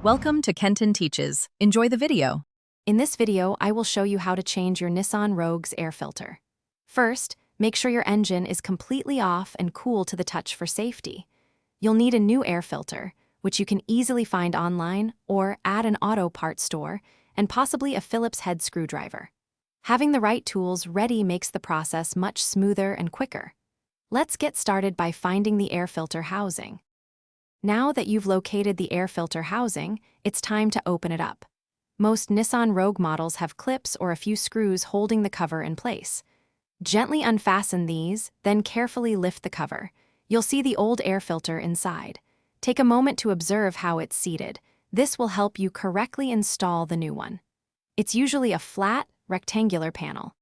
Welcome to Kenton Teaches. Enjoy the video. In this video, I will show you how to change your Nissan Rogue's air filter. First, make sure your engine is completely off and cool to the touch for safety. You'll need a new air filter, which you can easily find online or at an auto parts store, and possibly a Phillips head screwdriver. Having the right tools ready makes the process much smoother and quicker. Let's get started by finding the air filter housing. Now that you've located the air filter housing, it's time to open it up. Most Nissan Rogue models have clips or a few screws holding the cover in place. Gently unfasten these, then carefully lift the cover. You'll see the old air filter inside. Take a moment to observe how it's seated. This will help you correctly install the new one. It's usually a flat, rectangular panel.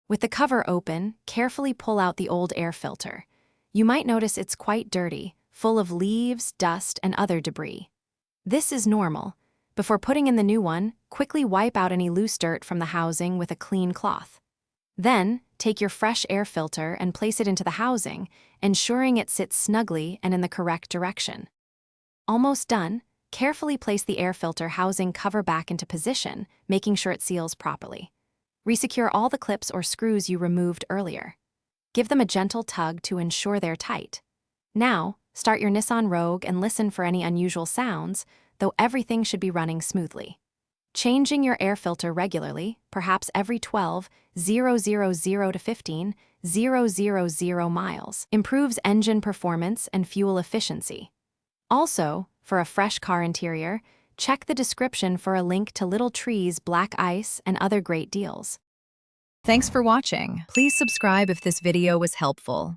With the cover open, carefully pull out the old air filter. You might notice it's quite dirty, full of leaves, dust, and other debris. This is normal. Before putting in the new one, quickly wipe out any loose dirt from the housing with a clean cloth. Then, take your fresh air filter and place it into the housing, ensuring it sits snugly and in the correct direction. Almost done, carefully place the air filter housing cover back into position, making sure it seals properly. Resecure all the clips or screws you removed earlier. Give them a gentle tug to ensure they're tight. Now, start your Nissan Rogue and listen for any unusual sounds, though everything should be running smoothly. Changing your air filter regularly, perhaps every 12,000 to 15,000 miles, improves engine performance and fuel efficiency. Also, for a fresh car interior, check the description for a link to Little Tree's black ice and other great deals. Thanks for watching. Please subscribe if this video was helpful.